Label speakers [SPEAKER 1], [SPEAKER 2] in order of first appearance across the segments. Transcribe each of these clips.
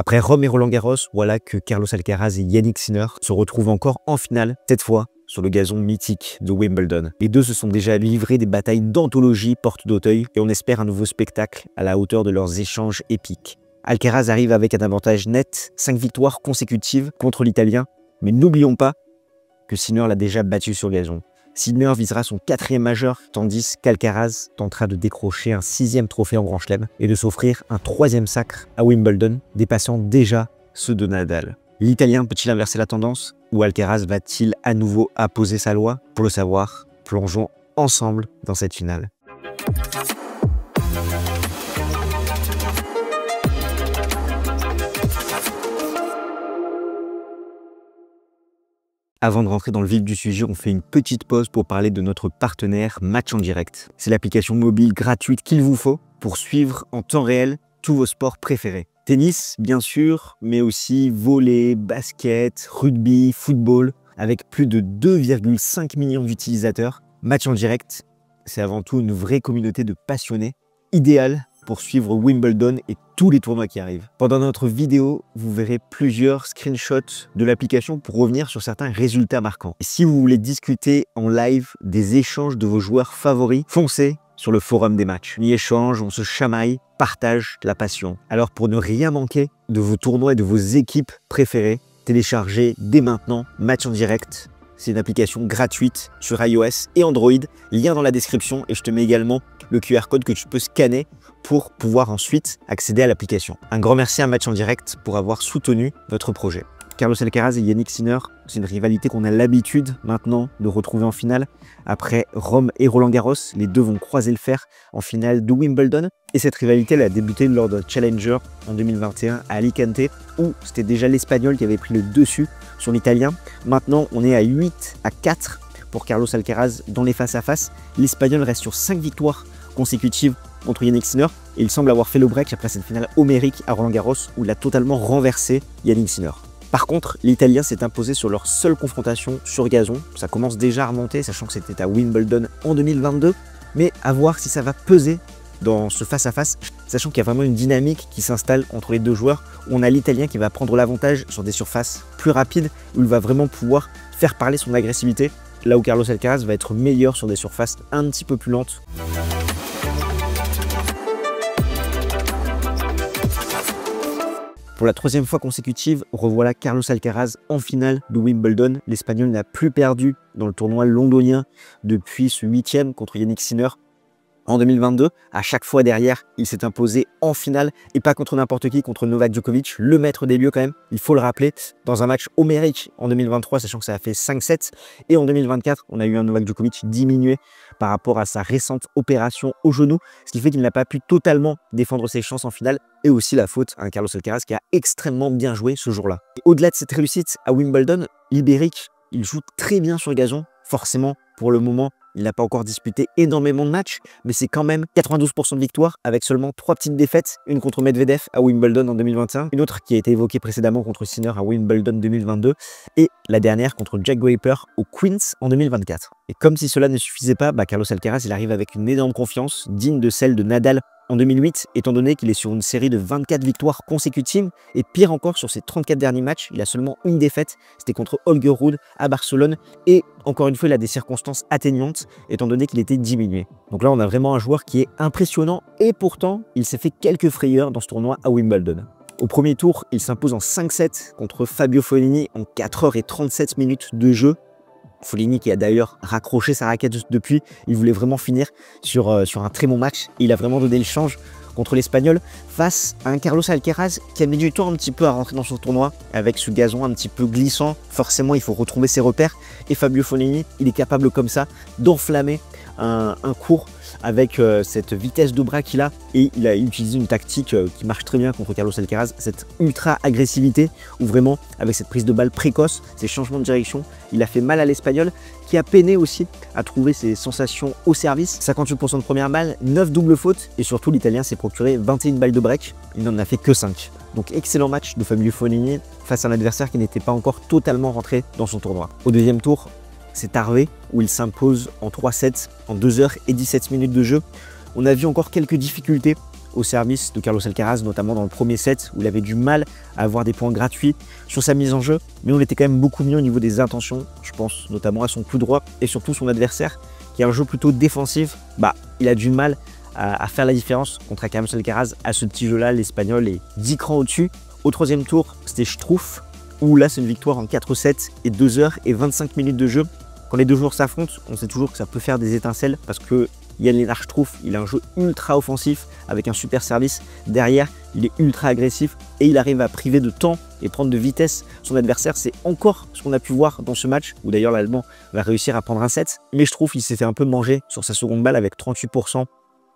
[SPEAKER 1] Après Rome et Roland-Garros, voilà que Carlos Alcaraz et Yannick Sinner se retrouvent encore en finale, cette fois sur le gazon mythique de Wimbledon. Les deux se sont déjà livrés des batailles d'anthologie porte d'Auteuil et on espère un nouveau spectacle à la hauteur de leurs échanges épiques. Alcaraz arrive avec un avantage net, 5 victoires consécutives contre l'Italien, mais n'oublions pas que Sinner l'a déjà battu sur gazon. Sinner visera son 4e majeur, tandis qu'Alcaraz tentera de décrocher un 6e trophée en Grand Chelem et de s'offrir un 3e sacre à Wimbledon, dépassant déjà ceux de Nadal. L'Italien peut-il inverser la tendance ou Alcaraz va-t-il à nouveau imposer sa loi? Pour le savoir, plongeons ensemble dans cette finale. Avant de rentrer dans le vif du sujet, on fait une petite pause pour parler de notre partenaire Match en Direct. C'est l'application mobile gratuite qu'il vous faut pour suivre en temps réel tous vos sports préférés. Tennis, bien sûr, mais aussi volley, basket, rugby, football. Avec plus de 2,5 millions d'utilisateurs, Match en Direct, c'est avant tout une vraie communauté de passionnés, idéale pour suivre Wimbledon et tous les tournois qui arrivent. Pendant notre vidéo, vous verrez plusieurs screenshots de l'application pour revenir sur certains résultats marquants. Et si vous voulez discuter en live des échanges de vos joueurs favoris, foncez sur le forum des matchs. On y échange, on se chamaille, partage la passion. Alors pour ne rien manquer de vos tournois et de vos équipes préférées, téléchargez dès maintenant Match en Direct. C'est une application gratuite sur iOS et Android. Lien dans la description et je te mets également le QR code que tu peux scanner pour pouvoir ensuite accéder à l'application. Un grand merci à Match en Direct pour avoir soutenu notre projet. Carlos Alcaraz et Yannick Sinner, c'est une rivalité qu'on a l'habitude maintenant de retrouver en finale. Après Rome et Roland-Garros, les deux vont croiser le fer en finale de Wimbledon. Et cette rivalité, elle a débuté lors de Challenger en 2021 à Alicante, où c'était déjà l'Espagnol qui avait pris le dessus sur l'Italien. Maintenant, on est à 8-4 pour Carlos Alcaraz dans les face-à-face. L'Espagnol reste sur 5 victoires consécutives contre Yannick Sinner et il semble avoir fait le break après cette finale homérique à Roland-Garros où il a totalement renversé Yannick Sinner. Par contre, l'Italien s'est imposé sur leur seule confrontation sur gazon. Ça commence déjà à remonter, sachant que c'était à Wimbledon en 2022. Mais à voir si ça va peser dans ce face-à-face, sachant qu'il y a vraiment une dynamique qui s'installe entre les deux joueurs. Où on a l'Italien qui va prendre l'avantage sur des surfaces plus rapides, où il va vraiment pouvoir faire parler son agressivité. Là où Carlos Alcaraz va être meilleur sur des surfaces un petit peu plus lentes. Pour la 3e fois consécutive, revoilà Carlos Alcaraz en finale de Wimbledon. L'Espagnol n'a plus perdu dans le tournoi londonien depuis ce 8e contre Yannick Sinner en 2022. À chaque fois derrière, il s'est imposé en finale et pas contre n'importe qui, contre Novak Djokovic, le maître des lieux quand même. Il faut le rappeler, dans un match homérique en 2023, sachant que ça a fait 5-7. Et en 2024, on a eu un Novak Djokovic diminué par rapport à sa récente opération au genou, ce qui fait qu'il n'a pas pu totalement défendre ses chances en finale. Et aussi la faute à Carlos Alcaraz qui a extrêmement bien joué ce jour-là. Au-delà de cette réussite à Wimbledon, l'Ibérique, il joue très bien sur gazon. Forcément, pour le moment, il n'a pas encore disputé énormément de matchs, mais c'est quand même 92% de victoire avec seulement 3 petites défaites, une contre Medvedev à Wimbledon en 2021, une autre qui a été évoquée précédemment contre Sinner à Wimbledon 2022 et la dernière contre Jack Draper au Queens en 2024. Et comme si cela ne suffisait pas, Carlos Alcaraz il arrive avec une énorme confiance, digne de celle de Nadal en 2008, étant donné qu'il est sur une série de 24 victoires consécutives, et pire encore, sur ses 34 derniers matchs, il a seulement une défaite, c'était contre Holger Rune à Barcelone, et encore une fois, il a des circonstances atténuantes, étant donné qu'il était diminué. Donc là, on a vraiment un joueur qui est impressionnant, et pourtant, il s'est fait quelques frayeurs dans ce tournoi à Wimbledon. Au premier tour, il s'impose en 5-7 contre Fabio Fognini en 4h37 minutes de jeu. Fognini qui a d'ailleurs raccroché sa raquette depuis, il voulait vraiment finir sur un très bon match. Il a vraiment donné le change contre l'Espagnol face à un Carlos Alcaraz qui a mis du temps un petit peu à rentrer dans son tournoi avec ce gazon un petit peu glissant. Forcément, il faut retrouver ses repères et Fabio Fognini, il est capable comme ça d'enflammer un court avec cette vitesse de bras qu'il a et il a utilisé une tactique qui marche très bien contre Carlos Alcaraz, cette ultra agressivité où vraiment avec cette prise de balle précoce, ces changements de direction, il a fait mal à l'Espagnol qui a peiné aussi à trouver ses sensations au service. 58% de première balle, 9 doubles fautes et surtout l'Italien s'est procuré 21 balles de break, il n'en a fait que 5. Donc excellent match de Fabio Fognini face à un adversaire qui n'était pas encore totalement rentré dans son tournoi. Au deuxième tour, c'est Harvey où il s'impose en 3-7 en 2h17 minutes de jeu. On a vu encore quelques difficultés au service de Carlos Alcaraz, notamment dans le premier set où il avait du mal à avoir des points gratuits sur sa mise en jeu, mais on était quand même beaucoup mieux au niveau des intentions. Je pense notamment à son coup droit et surtout son adversaire qui a un jeu plutôt défensif. Il a du mal à faire la différence contre Carlos Alcaraz. À ce petit jeu-là, l'Espagnol est 10 crans au-dessus. Au troisième tour, c'était Struff, où là c'est une victoire en 4-7 et 2 heures et 25 minutes de jeu. Quand les deux joueurs s'affrontent, on sait toujours que ça peut faire des étincelles parce que Jan-Lennard Struff, il a un jeu ultra offensif avec un super service. Derrière, il est ultra agressif et il arrive à priver de temps et prendre de vitesse son adversaire. C'est encore ce qu'on a pu voir dans ce match où d'ailleurs l'Allemand va réussir à prendre un set. Mais Struff, il s'est fait un peu manger sur sa seconde balle avec 38%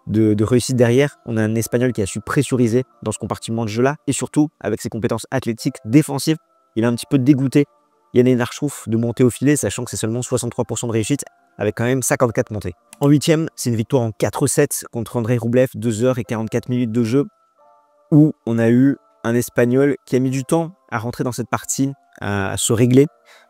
[SPEAKER 1] de réussite derrière. On a un Espagnol qui a su pressuriser dans ce compartiment de jeu-là et surtout avec ses compétences athlétiques défensives, il a un petit peu dégoûté Jan-Lennard Struff de monter au filet, sachant que c'est seulement 63% de réussite avec quand même 54 montées. En huitième, c'est une victoire en 4-7 contre Andrei Rublev, 2 heures et 44 minutes de jeu, où on a eu un Espagnol qui a mis du temps à rentrer dans cette partie, à se régler.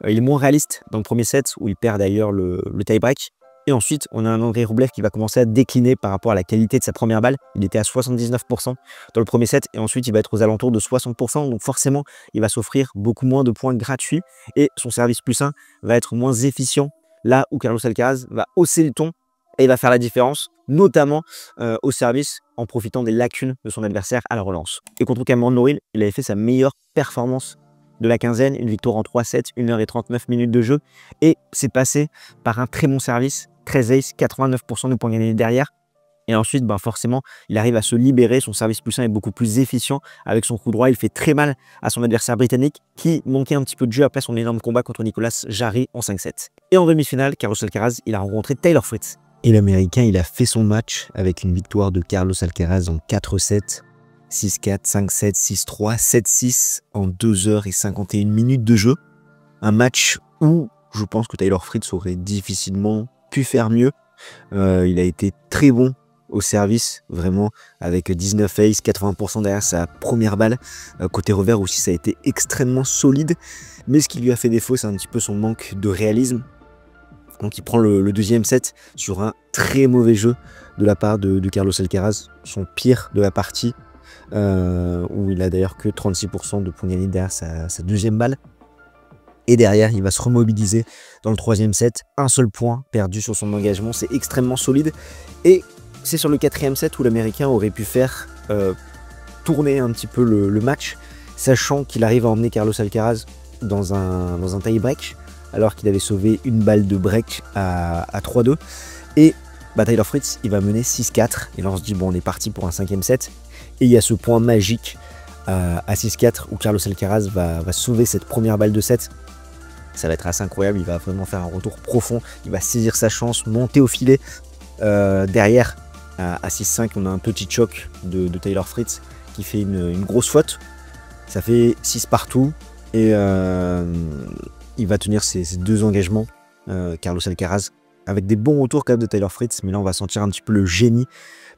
[SPEAKER 1] Il est moins réaliste dans le premier set, où il perd d'ailleurs le tie-break. Et ensuite, on a un Andrei Rublev qui va commencer à décliner par rapport à la qualité de sa première balle. Il était à 79% dans le premier set et ensuite il va être aux alentours de 60%. Donc forcément, il va s'offrir beaucoup moins de points gratuits et son service +1 va être moins efficient. Là où Carlos Alcaraz va hausser le ton et il va faire la différence, notamment au service en profitant des lacunes de son adversaire à la relance. Et contre Cameron Norrie, il avait fait sa meilleure performance de la quinzaine, une victoire en 3-7, 1 heure et 39 minutes de jeu. Et c'est passé par un très bon service, 13 aces, 89% de points gagnés derrière. Et ensuite, forcément, il arrive à se libérer. Son service +1 est beaucoup plus efficient avec son coup droit. Il fait très mal à son adversaire britannique qui manquait un petit peu de jeu après son énorme combat contre Nicolas Jarry en 5-7. Et en demi-finale, Carlos Alcaraz, il a rencontré Taylor Fritz. Et l'Américain, il a fait son match avec une victoire de Carlos Alcaraz en 4-7. 6-4, 5-7, 6-3, 7-6 en 2 heures et 51 minutes de jeu. Un match où je pense que Taylor Fritz aurait difficilement pu faire mieux. Il a été très bon au service, vraiment, avec 19 aces, 80% derrière sa première balle. Côté revers aussi, ça a été extrêmement solide. Mais ce qui lui a fait défaut, c'est un petit peu son manque de réalisme. Donc il prend le deuxième set sur un très mauvais jeu de la part de Carlos Alcaraz, son pire de la partie. Où il a d'ailleurs que 36% de points gagnés derrière sa deuxième balle. Et derrière, il va se remobiliser dans le troisième set. Un seul point perdu sur son engagement, c'est extrêmement solide. Et c'est sur le quatrième set où l'Américain aurait pu faire tourner un petit peu le match, sachant qu'il arrive à emmener Carlos Alcaraz dans un tie-break, alors qu'il avait sauvé une balle de break à 3-2. Et Taylor Fritz, il va mener 6-4. Et là, on se dit, bon, on est parti pour un cinquième set. Et il y a ce point magique à 6-4 où Carlos Alcaraz va sauver cette première balle de set. Ça va être assez incroyable, il va vraiment faire un retour profond, il va saisir sa chance, monter au filet. Derrière, à 6-5, on a un petit choc de Taylor Fritz qui fait une grosse faute. Ça fait 6 partout et il va tenir ses deux engagements, Carlos Alcaraz, avec des bons retours quand même de Taylor Fritz, mais là on va sentir un petit peu le génie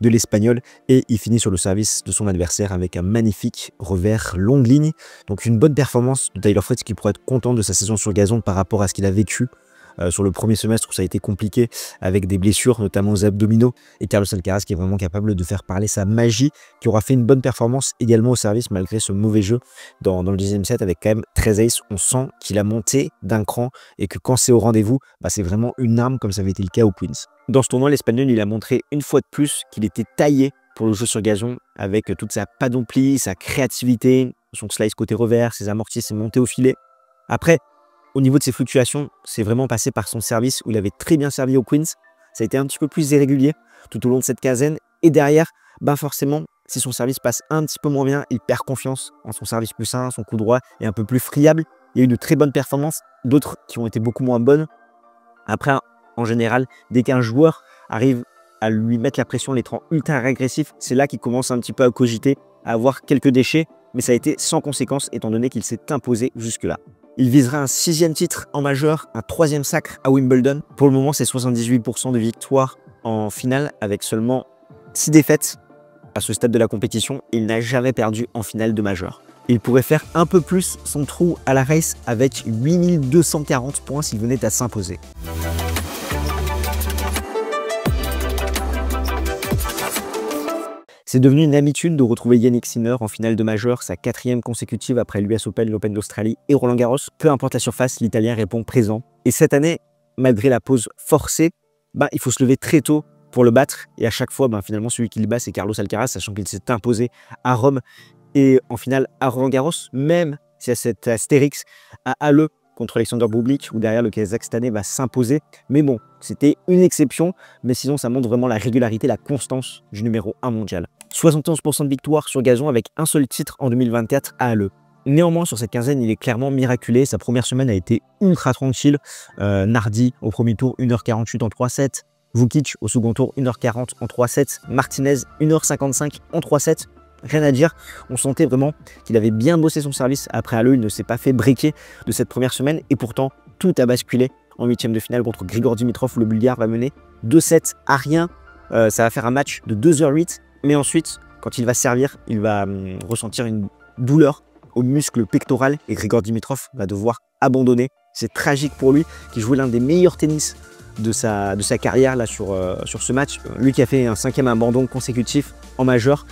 [SPEAKER 1] de l'Espagnol et il finit sur le service de son adversaire avec un magnifique revers longue ligne. Donc une bonne performance de Taylor Fritz qui pourrait être content de sa saison sur gazon par rapport à ce qu'il a vécu sur le premier semestre où ça a été compliqué avec des blessures notamment aux abdominaux, et Carlos Alcaraz qui est vraiment capable de faire parler sa magie, qui aura fait une bonne performance également au service malgré ce mauvais jeu dans le deuxième set avec quand même 13 aces. On sent qu'il a monté d'un cran et que quand c'est au rendez-vous, c'est vraiment une arme comme ça avait été le cas au Queens. Dans ce tournoi, l'Espagnol il a montré une fois de plus qu'il était taillé pour le jeu sur gazon avec toute sa panoplie, sa créativité, son slice côté revers, ses amortis, ses montées au filet. Après, au niveau de ses fluctuations, c'est vraiment passé par son service où il avait très bien servi au Queens. Ça a été un petit peu plus irrégulier tout au long de cette quinzaine. Et derrière, forcément, si son service passe un petit peu moins bien, il perd confiance en son service +1, son coup droit est un peu plus friable. Il y a eu de très bonnes performances, d'autres qui ont été beaucoup moins bonnes. Après, en général, dès qu'un joueur arrive à lui mettre la pression, les rend ultra agressifs, c'est là qu'il commence un petit peu à cogiter, à avoir quelques déchets. Mais ça a été sans conséquence étant donné qu'il s'est imposé jusque-là. Il visera un 6e titre en majeur, un 3e sacre à Wimbledon. Pour le moment, c'est 78% de victoire en finale avec seulement 6 défaites à ce stade de la compétition. Il n'a jamais perdu en finale de majeur. Il pourrait faire un peu plus son trou à la race avec 8240 points s'il venait à s'imposer. C'est devenu une habitude de retrouver Yannick Sinner en finale de majeur, sa 4e consécutive après l'US Open, l'Open d'Australie et Roland Garros. Peu importe la surface, l'Italien répond présent. Et cette année, malgré la pause forcée, il faut se lever très tôt pour le battre. Et à chaque fois, finalement, celui qui le bat, c'est Carlos Alcaraz, sachant qu'il s'est imposé à Rome et en finale à Roland Garros, même s'il y a cet astérix à Halle contre Alexander Bublik, où derrière le Kazakhstanais va s'imposer. Mais bon, c'était une exception, mais sinon ça montre vraiment la régularité, la constance du numéro 1 mondial. 71% de victoire sur gazon avec un seul titre en 2024 à Halle. Néanmoins, sur cette quinzaine, il est clairement miraculé. Sa première semaine a été ultra tranquille. Nardi au premier tour, 1h48 en 3-7. Vukic au second tour, 1h40 en 3-7. Martinez, 1h55 en 3-7. Rien à dire, on sentait vraiment qu'il avait bien bossé son service. Après Halle, il ne s'est pas fait briquer de cette première semaine et pourtant tout a basculé en 8e de finale contre Grigor Dimitrov où le Bulgare va mener 2-7 à rien. Ça va faire un match de 2h08, mais ensuite, quand il va servir, il va ressentir une douleur au muscle pectoral et Grigor Dimitrov va devoir abandonner. C'est tragique pour lui qui jouait l'un des meilleurs tennis de sa carrière là, sur ce match. Lui qui a fait un 5e abandon consécutif en majeur,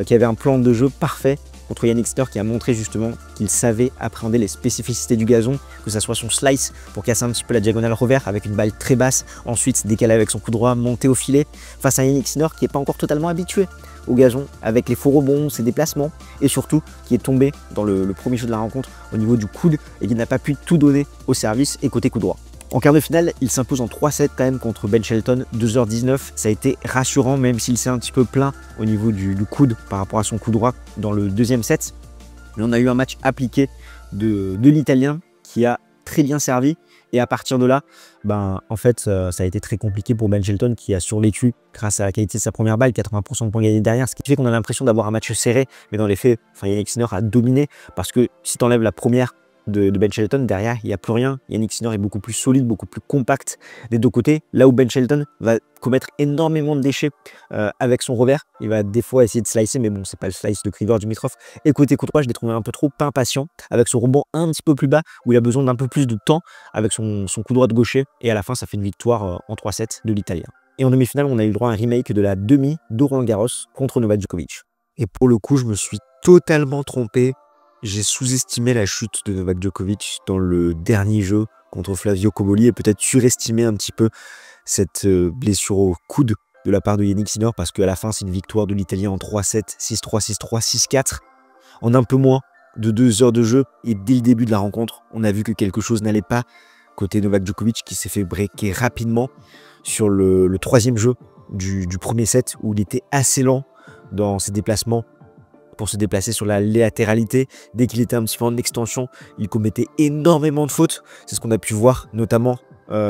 [SPEAKER 1] qui avait un plan de jeu parfait contre Yannick Sinner, qui a montré justement qu'il savait appréhender les spécificités du gazon, que ce soit son slice pour casser un petit peu la diagonale revers avec une balle très basse, ensuite décaler avec son coup droit, monter au filet, face à Yannick Sinner qui n'est pas encore totalement habitué au gazon, avec les faux rebonds, ses déplacements, et surtout qui est tombé dans le premier jeu de la rencontre au niveau du coude et qui n'a pas pu tout donner au service et côté coup droit. En quart de finale, il s'impose en 3-7 quand même contre Ben Shelton, 2h19. Ça a été rassurant, même s'il s'est un petit peu plaint au niveau du coude par rapport à son coup droit dans le deuxième set. Mais on a eu un match appliqué de l'Italien qui a très bien servi. Et à partir de là, en fait, ça a été très compliqué pour Ben Shelton qui a survécu grâce à la qualité de sa première balle, 80% de points gagnés derrière, ce qui fait qu'on a l'impression d'avoir un match serré. Mais dans les faits, Yannick Sinner a dominé parce que si tu enlèves la première de Ben Shelton, derrière, il n'y a plus rien. Yannick Sinner est beaucoup plus solide, beaucoup plus compact des deux côtés. Là où Ben Shelton va commettre énormément de déchets avec son revers. Il va des fois essayer de slicer, mais bon, c'est pas le slice de Grigor Dimitrov. Et côté coup droit, je l'ai trouvé un peu trop impatient, avec son rebond un petit peu plus bas, où il a besoin d'un peu plus de temps avec son coup droit de gaucher. Et à la fin, ça fait une victoire en 3-7 de l'Italien. Et en demi-finale, on a eu le droit à un remake de la demi de Roland Garros contre Novak Djokovic. Et pour le coup, je me suis totalement trompé. J'ai sous-estimé la chute de Novak Djokovic dans le dernier jeu contre Flavio Cobolli et peut-être surestimé un petit peu cette blessure au coude de la part de Yannick Sinner parce qu'à la fin, c'est une victoire de l'Italien en 3-7, 6-3, 6-3, 6-4 en un peu moins de 2 heures de jeu. Et dès le début de la rencontre, on a vu que quelque chose n'allait pas côté Novak Djokovic qui s'est fait breaker rapidement sur le troisième jeu du premier set où il était assez lent dans ses déplacements pour se déplacer sur la latéralité. Dès qu'il était un petit peu en extension, il commettait énormément de fautes. C'est ce qu'on a pu voir notamment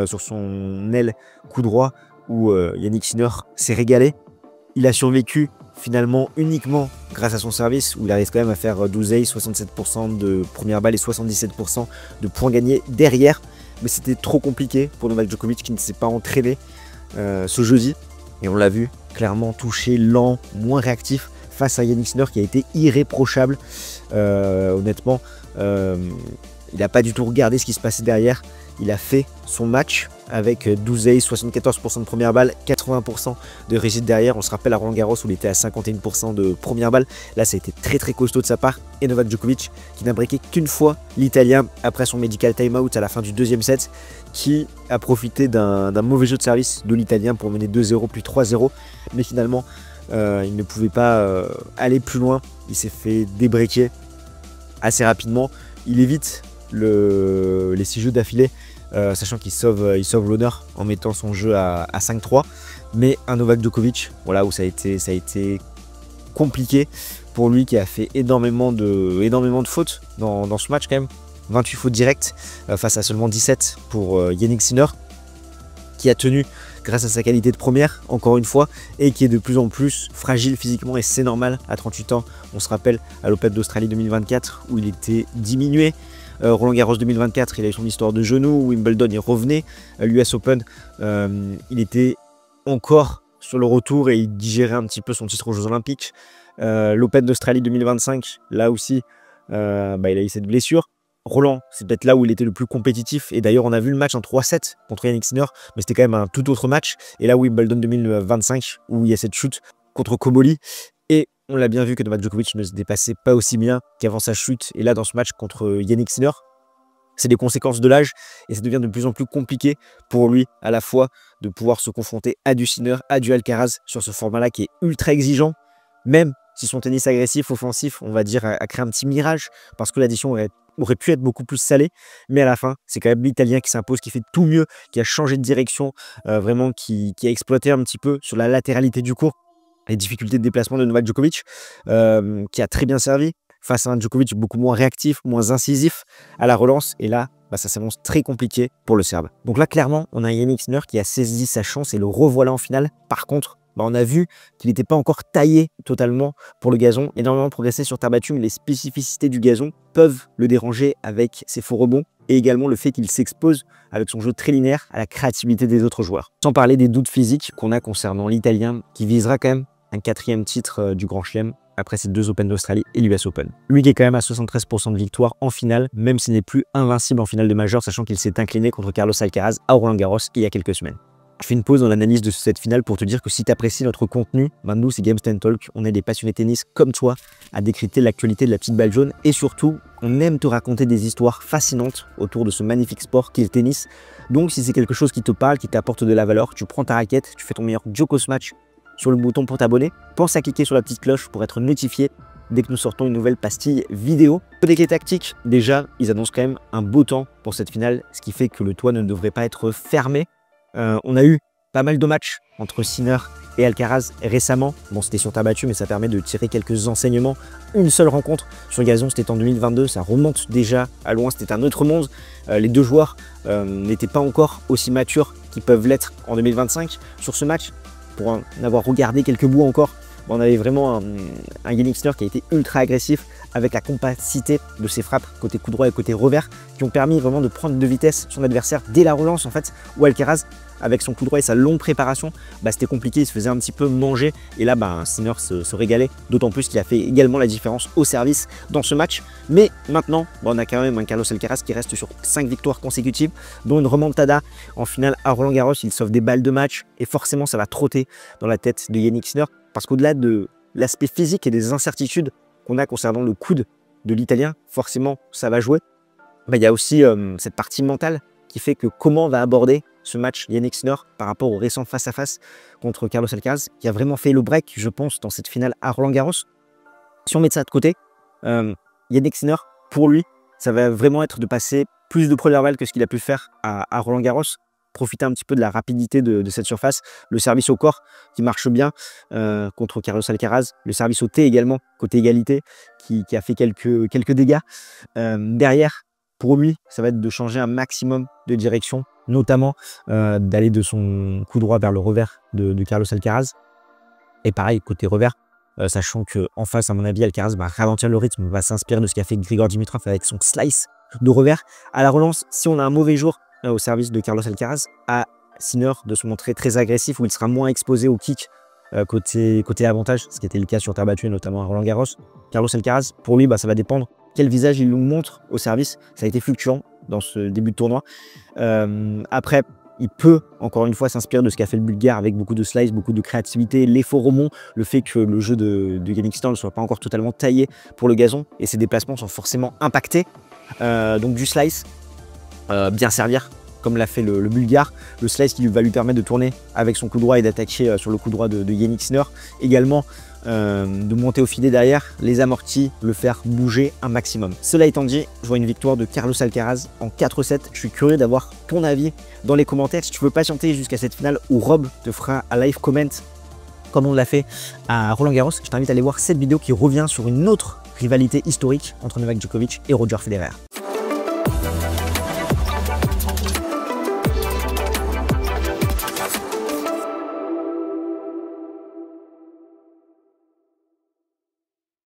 [SPEAKER 1] sur son aile coup droit où Yannick Sinner s'est régalé. Il a survécu finalement uniquement grâce à son service où il arrive quand même à faire 12 67% de première balle et 77% de points gagnés derrière. Mais c'était trop compliqué pour Novak Djokovic qui ne s'est pas entraîné ce jeudi. Et on l'a vu, clairement touché, lent, moins réactif face à Yannick Sinner qui a été irréprochable. Honnêtement, il n'a pas du tout regardé ce qui se passait derrière. Il a fait son match avec 12 aces, 74% de première balle, 80% de réussite derrière. On se rappelle à Roland Garros où il était à 51% de première balle. Là, ça a été très très costaud de sa part. Et Novak Djokovic qui n'a breaké qu'une fois l'Italien après son medical timeout à la fin du deuxième set, qui a profité d'un mauvais jeu de service de l'Italien pour mener 2-0 puis 3-0. Mais finalement, il ne pouvait pas aller plus loin. Il s'est fait débreaker assez rapidement. Il évite les 6 jeux d'affilée, sachant qu'il sauve l'honneur en mettant son jeu à 5-3. Mais un Novak Djokovic, voilà, où ça a été compliqué pour lui qui a fait énormément de fautes dans ce match quand même. 28 fautes directes face à seulement 17 pour Yannick Sinner, qui a tenu grâce à sa qualité de première, encore une fois, et qui est de plus en plus fragile physiquement, et c'est normal à 38 ans. On se rappelle à l'Open d'Australie 2024 où il était diminué. Roland Garros 2024, il a eu son histoire de genou. Wimbledon, il revenait. L'US Open, il était encore sur le retour et il digérait un petit peu son titre aux Jeux Olympiques. L'Open d'Australie 2025, là aussi, il a eu cette blessure. Roland, c'est peut-être là où il était le plus compétitif. Et d'ailleurs, on a vu le match en 3-7 contre Yannick Sinner, mais c'était quand même un tout autre match. Et là, Wimbledon 2025, où il y a cette chute contre Cobolli. Et On l'a bien vu que Novak Djokovic ne se dépassait pas aussi bien qu'avant sa chute. Et là, dans ce match contre Yannick Sinner, c'est des conséquences de l'âge et ça devient de plus en plus compliqué pour lui à la fois de pouvoir se confronter à du Sinner, à du Alcaraz sur ce format-là qui est ultra exigeant, même si son tennis agressif, offensif, on va dire, a créé un petit mirage parce que l'addition aurait pu être beaucoup plus salée. Mais à la fin, c'est quand même l'Italien qui s'impose, qui fait tout mieux, qui a changé de direction, vraiment qui a exploité un petit peu sur la latéralité du court les difficultés de déplacement de Novak Djokovic, qui a très bien servi face à un Djokovic beaucoup moins réactif, moins incisif à la relance. Et là, ça s'annonce très compliqué pour le Serbe. Donc là, clairement, on a Yannick Sinner qui a saisi sa chance et le revoilà en finale. Par contre, on a vu qu'il n'était pas encore taillé totalement pour le gazon, énormément progressé sur terre battue, mais les spécificités du gazon peuvent le déranger avec ses faux rebonds et également le fait qu'il s'expose avec son jeu très linéaire à la créativité des autres joueurs. Sans parler des doutes physiques qu'on a concernant l'Italien qui visera quand même un 4e titre du Grand Chelem après ces 2 Open d'Australie et l'US Open. Lui qui est quand même à 73% de victoire en finale, même s'il n'est plus invincible en finale de majeur, sachant qu'il s'est incliné contre Carlos Alcaraz à Roland-Garros il y a quelques semaines. Je fais une pause dans l'analyse de cette finale pour te dire que si tu apprécies notre contenu, nous c'est Games Talk, on est des passionnés tennis comme toi à décrypter l'actualité de la petite balle jaune et surtout on aime te raconter des histoires fascinantes autour de ce magnifique sport qu'est le tennis. Donc si c'est quelque chose qui te parle, qui t'apporte de la valeur, tu prends ta raquette, tu fais ton meilleur Djoko Match sur le bouton pour t'abonner, pense à cliquer sur la petite cloche pour être notifié dès que nous sortons une nouvelle pastille vidéo. Côté les tactiques, déjà ils annoncent quand même un beau temps pour cette finale, ce qui fait que le toit ne devrait pas être fermé. On a eu pas mal de matchs entre Sinner et Alcaraz récemment. Bon, c'était sur terre battue, mais ça permet de tirer quelques enseignements. Une seule rencontre sur gazon, c'était en 2022. Ça remonte déjà à loin, c'était un autre monde. Les deux joueurs n'étaient pas encore aussi matures qu'ils peuvent l'être en 2025. Sur ce match, pour en avoir regardé quelques bouts encore, on avait vraiment un Yannick Sinner qui a été ultra agressif avec la compacité de ses frappes côté coup droit et côté revers qui ont permis vraiment de prendre de vitesse son adversaire dès la relance en fait, où Alcaraz avec son coup droit et sa longue préparation, c'était compliqué, il se faisait un petit peu manger et là Sinner se régalait, d'autant plus qu'il a fait également la différence au service dans ce match. Mais maintenant, on a quand même un Carlos Alcaraz qui reste sur 5 victoires consécutives, dont une remontada en finale à Roland-Garros. Il sauve des balles de match et forcément ça va trotter dans la tête de Yannick Sinner parce qu'au-delà de l'aspect physique et des incertitudes qu'on a concernant le coude de l'Italien, forcément ça va jouer. Il y a aussi cette partie mentale qui fait que comment va aborder ce match Yannick Sinner par rapport au récent face-à-face contre Carlos Alcaraz, qui a vraiment fait le break, je pense, dans cette finale à Roland-Garros. Si on met ça de côté, Yannick Sinner, pour lui, ça va vraiment être de passer plus de premières balles que ce qu'il a pu faire à Roland-Garros, profiter un petit peu de la rapidité de cette surface, le service au corps qui marche bien contre Carlos Alcaraz, le service au T également, côté égalité, qui a fait quelques dégâts. Derrière, pour lui, ça va être de changer un maximum de direction, notamment d'aller de son coup droit vers le revers de Carlos Alcaraz. Et pareil, côté revers, sachant qu'en face, à mon avis, Alcaraz va ralentir le rythme, va s'inspirer de ce qu'a fait Grigor Dimitrov avec son slice de revers. À la relance, si on a un mauvais jour au service de Carlos Alcaraz, à Sinner de se montrer très agressif, où il sera moins exposé au kick côté avantage, ce qui était le cas sur terre battue, notamment à Roland-Garros. Carlos Alcaraz, pour lui, ça va dépendre quel visage il nous montre au service. Ça a été fluctuant dans ce début de tournoi. Après, il peut, encore une fois, s'inspirer de ce qu'a fait le Bulgare avec beaucoup de slice, beaucoup de créativité, les faux rebonds, le fait que le jeu de Yannick Sinner ne soit pas encore totalement taillé pour le gazon et ses déplacements sont forcément impactés. Donc du slice, bien servir, comme l'a fait le Bulgare. Le slice qui va lui permettre de tourner avec son coup droit et d'attaquer sur le coup droit de Yannick Sinner. Également, de monter au filet derrière, les amortis, le faire bouger un maximum. Cela étant dit, je vois une victoire de Carlos Alcaraz en 4-7. Je suis curieux d'avoir ton avis dans les commentaires. Si tu veux patienter jusqu'à cette finale où Rob te fera un live comment comme on l'a fait à Roland-Garros, je t'invite à aller voir cette vidéo qui revient sur une autre rivalité historique entre Novak Djokovic et Roger Federer.